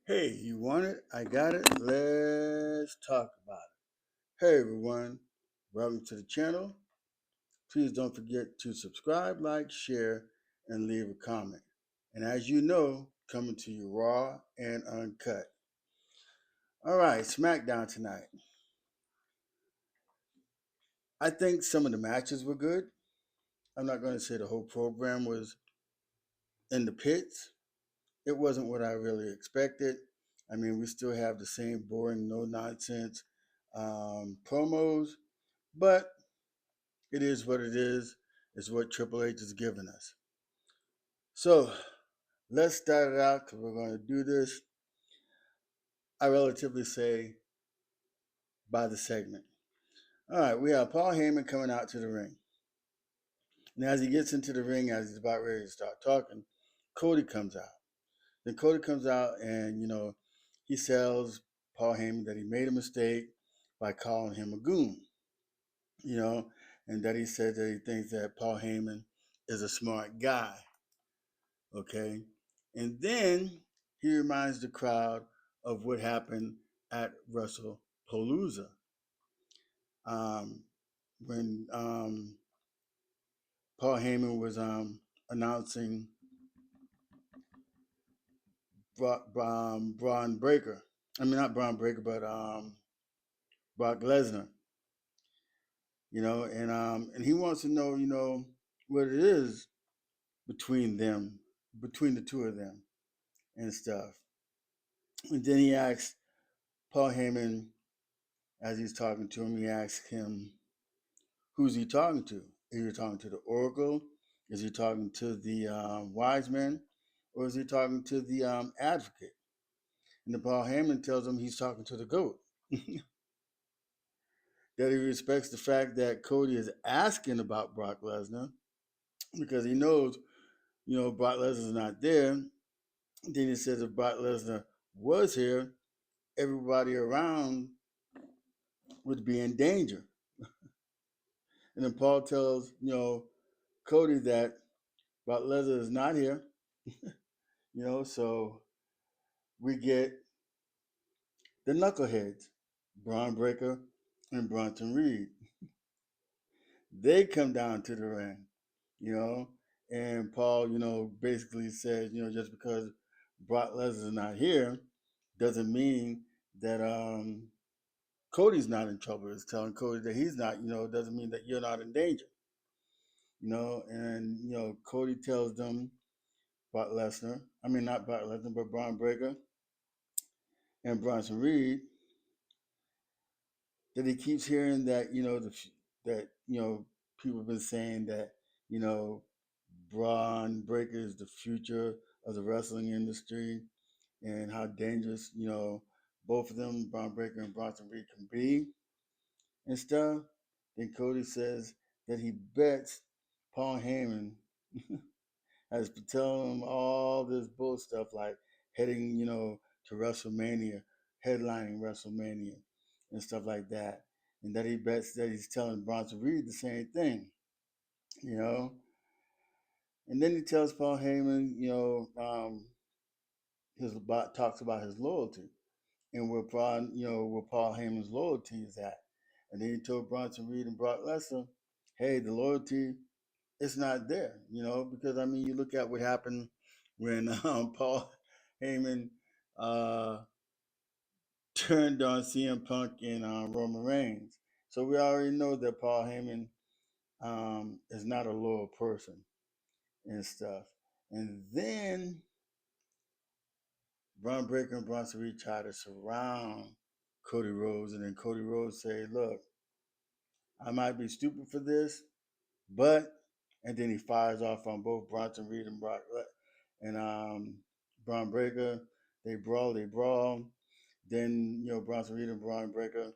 Hey, you want it? I got it. Let's talk about it. Hey, everyone. Welcome to the channel. Please don't forget to subscribe, like, share, and leave a comment. And as you know, coming to you raw and uncut. All right, SmackDown tonight. I think some of the matches were good. I'm not going to say the whole program was in the pits. It wasn't what I really expected. I mean, we still have the same boring, no nonsense promos, but it is what it is. It's what Triple H has given us. So let's start it out because we're going to do this. I relatively say by the segment. All right, we have Paul Heyman coming out to the ring. And as he gets into the ring, as he's about ready to start talking, Cody comes out. Then Cody comes out and, he tells Paul Heyman that he made a mistake by calling him a goon, you know, and that he said that he thinks that Paul Heyman is a smart guy. Okay. And then he reminds the crowd of what happened at WrestlePalooza when Paul Heyman was announcing Braun Breaker. I mean, not Braun Breaker, but Brock Lesnar. And he wants to know, what it is between them, between the two of them, and stuff. And then he asks Paul Heyman, as he's talking to him, he asks him, who's he talking to? Is he talking to the Oracle? Is he talking to the wise men? Or is he talking to the advocate? And the Paul Heyman tells him he's talking to the GOAT. That he respects the fact that Cody is asking about Brock Lesnar because he knows, Brock Lesnar's not there. Then he says if Brock Lesnar was here, everybody around would be in danger. And then Paul tells, Cody that Brock Lesnar is not here. So we get the knuckleheads, Braun Breaker and Bronson Reed. They come down to the ring, you know, and Paul, basically says, just because Brock Lesnar is not here doesn't mean that Cody's not in trouble. It's telling Cody that he's not, doesn't mean that you're not in danger. And Cody tells them Brock Lesnar, I mean not Brock Lesnar, but Braun Breaker and Bronson Reed, that he keeps hearing that people have been saying that Braun Breaker is the future of the wrestling industry and how dangerous both of them, Braun Breaker and Bronson Reed, can be and stuff. Then Cody says that he bets Paul Heyman has been telling him all this bull stuff like heading to WrestleMania, headlining WrestleMania and stuff like that. And that he bets that he's telling Bronson Reed the same thing, you know. And then he tells Paul Heyman, talks about his loyalty and where Paul Heyman's loyalty is at. And then he told Bronson Reed and Brock Lesnar, hey, the loyalty it's not there, because I mean, you look at what happened when Paul Heyman turned on CM Punk and Roman Reigns. So we already know that Paul Heyman is not a loyal person and stuff. And then Braun Breaker and Bronson Reed try to surround Cody Rhodes, and then Cody Rhodes say, "Look, I might be stupid for this, but," and then he fires off on both Bronson Reed and Braun Breaker. They brawl. Then Bronson Reed and Braun Breaker,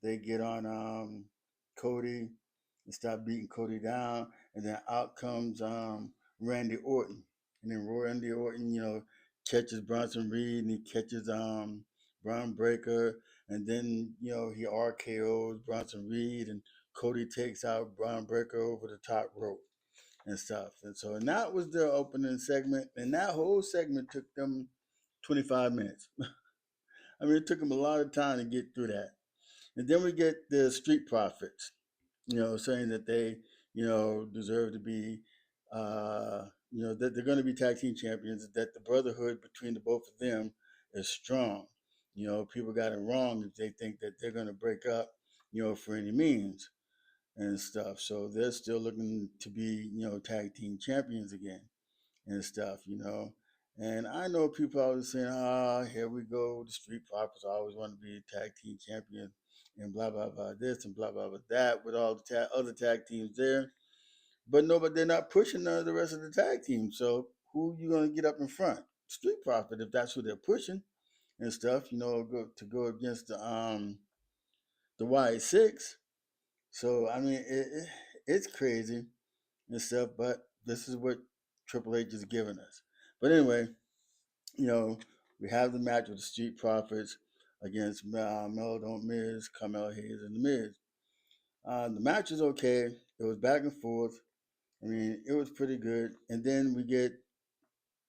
they get on Cody and stop beating Cody down, and then out comes Randy Orton, and then Randy Orton, catches Bronson Reed and he catches Braun Breaker, and then he RKO's Bronson Reed, and Cody takes out Braun Breaker over the top rope and stuff. And that was their opening segment, and that whole segment took them 25 minutes. I mean, it took them a lot of time to get through that. And then we get the Street Profits, saying that they, deserve to be, that they're going to be tag team champions, that the brotherhood between the both of them is strong. People got it wrong if they think that they're going to break up, for any means and stuff. So they're still looking to be, tag team champions again and stuff. And I know people always saying, here we go, the Street Profits always want to be tag team champion and blah, blah, blah, this and blah, blah, blah, that with all the other tag teams there. But no, but they're not pushing none of the rest of the tag teams. So who you going to get up in front? Street Profit, if that's who they're pushing and stuff, to go against the Y6. So, I mean, it's crazy and stuff, but this is what Triple H is giving us. But anyway, you know, we have the match with the Street Profits against Mello Miz, Carmelo Hayes, and the Miz. The match is okay. It was back and forth. I mean, it was pretty good. And then we get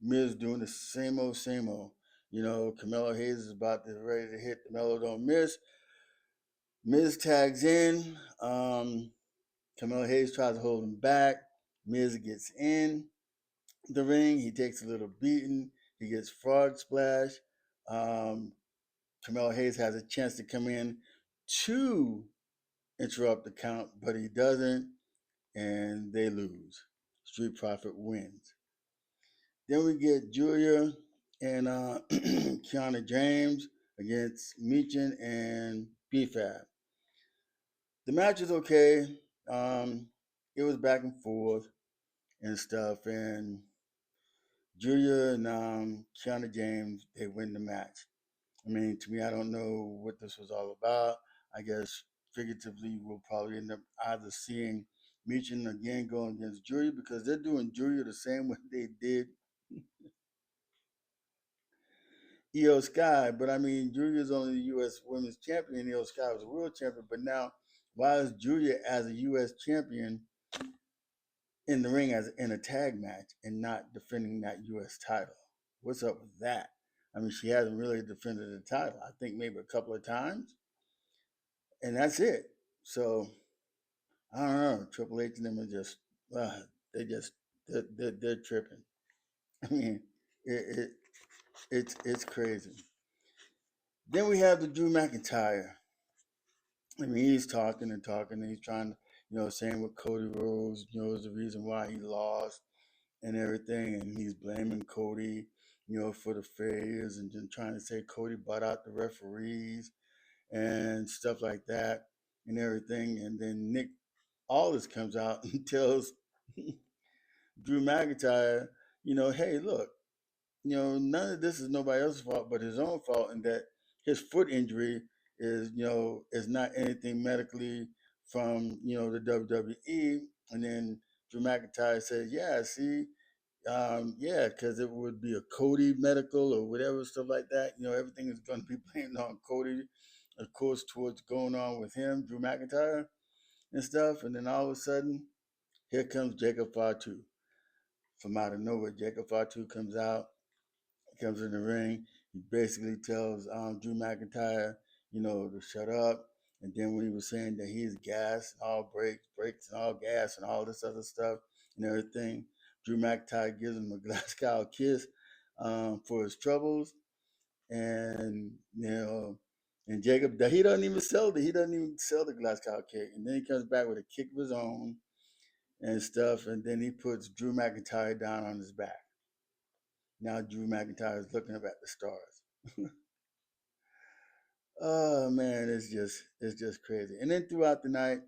Miz doing the same old, same old. Carmelo Hayes is about to ready to hit the Mello Don't Miss. Miz tags in. Carmelo Hayes tries to hold him back. Miz gets in the ring. He takes a little beating. He gets frog splash. Um, Carmelo Hayes has a chance to come in to interrupt the count, but he doesn't, and they lose. Street Profit wins. Then we get Julia and Kiana James against Meechin and BFAB. The match is okay. It was back and forth and stuff, and Julia and Kiana James, they win the match. I mean, to me, I don't know what this was all about. I guess figuratively, we'll probably end up either seeing Meechin again going against Julia because they're doing Julia the same way they did Io Sky. But I mean, Julia's only the U.S. Women's Champion. Io Sky was a World Champion. But now, why is Julia as a U.S. Champion in the ring as in a tag match and not defending that U.S. title? What's up with that? I mean, she hasn't really defended the title. I think maybe a couple of times, and that's it. So I don't know. Triple H and them are just they just they're tripping. I mean, it it's crazy. Then we have the Drew McIntyre. I mean, he's talking and talking, and he's trying to, saying what Cody Rhodes, is the reason why he lost and everything, and he's blaming Cody, for the failures, and then trying to say Cody bought out the referees and stuff like that and everything. And then Nick Aldis comes out and tells Drew McIntyre, hey, look, none of this is nobody else's fault but his own fault, and that his foot injury is not anything medically from, the WWE. And then Drew McIntyre says, yeah, see, yeah, because it would be a Cody medical or whatever, stuff like that. Everything is going to be blamed on Cody, of course, towards going on with him, Drew McIntyre, and stuff. And then all of a sudden, here comes Jacob Fatu. From out of nowhere, Jacob Fatu comes out, comes in the ring. He basically tells Drew McIntyre, to shut up. And then when he was saying that he's gas, and all brakes and all gas and all this other stuff and everything, Drew McIntyre gives him a Glasgow kiss for his troubles. And, and Jacob, he doesn't even sell the Glasgow kick. And then he comes back with a kick of his own and stuff. And then he puts Drew McIntyre down on his back. Now Drew McIntyre is looking up at the stars. Oh man, it's just crazy. And then throughout the night,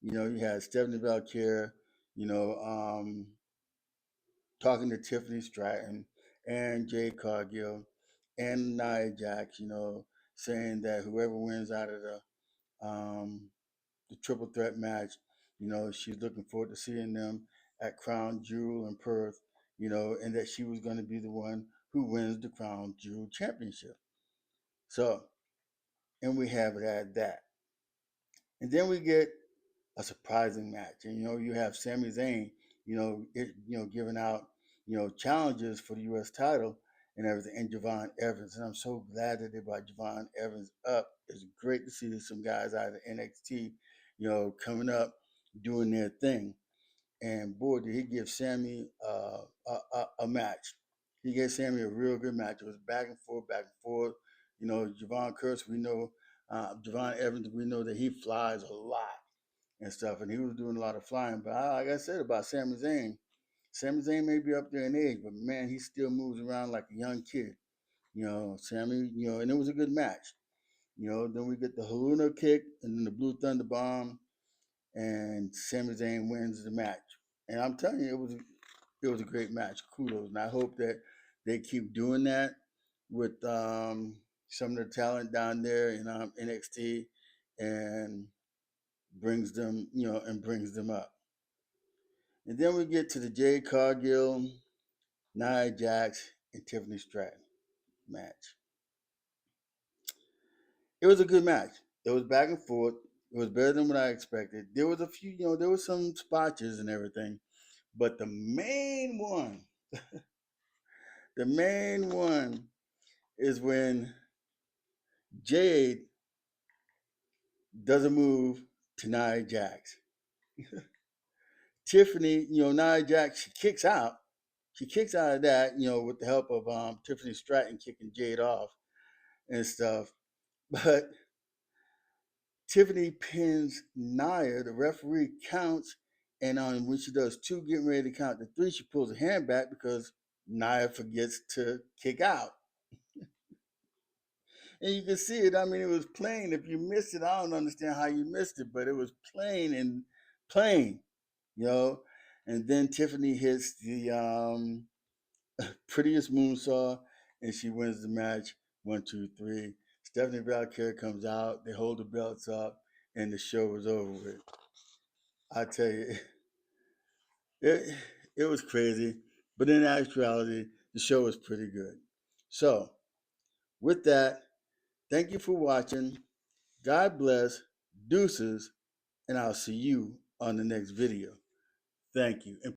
you had Stephanie Valkyrie, you know, um, talking to Tiffany Stratton and Jay Cargill and Nia Jax, saying that whoever wins out of the triple threat match, she's looking forward to seeing them at Crown Jewel in Perth, and that she was going to be the one who wins the Crown Jewel Championship. So, and we have it at that. And then we get a surprising match. And you have Sami Zayn, giving out, challenges for the US title. and everything, and Javon Evans. And I'm so glad that they brought Javon Evans up. It's great to see some guys out of NXT, coming up, doing their thing. And boy, did he give Sami a match. He gave Sami a real good match. It was back and forth, back and forth. Javon Curse, we know, Javon Evans, we know that he flies a lot and stuff, and he was doing a lot of flying. But like I said about Sami Zayn may be up there in age, but man, he still moves around like a young kid. Sami, and it was a good match. Then we get the Haruna kick and then the Blue Thunder Bomb, and Sami Zayn wins the match. And I'm telling you, it was a great match. Kudos, and I hope that they keep doing that with some of the talent down there in NXT, and brings them up. And then we get to the Jade Cargill, Nia Jax, and Tiffany Stratton match. It was a good match. It was back and forth. It was better than what I expected. There was a few, there was some spotches and everything, but the main one is when Jade does a move to Nia Jax. Tiffany, Nia Jax, she kicks out. She kicks out of that, with the help of Tiffany Stratton kicking Jade off and stuff. But Tiffany pins Nia. The referee counts, and when she does two, getting ready to count to three, she pulls her hand back because Nia forgets to kick out. And you can see it. I mean, it was plain. If you missed it, I don't understand how you missed it, but it was plain and plain, you know. And then Tiffany hits the prettiest moonsault, and she wins the match. 1, 2, 3. Stephanie Valkyrie comes out. They hold the belts up, and the show is over with. I tell you, it it was crazy, but in actuality, the show was pretty good. So, with that, thank you for watching. God bless, deuces, and I'll see you on the next video. Thank you. And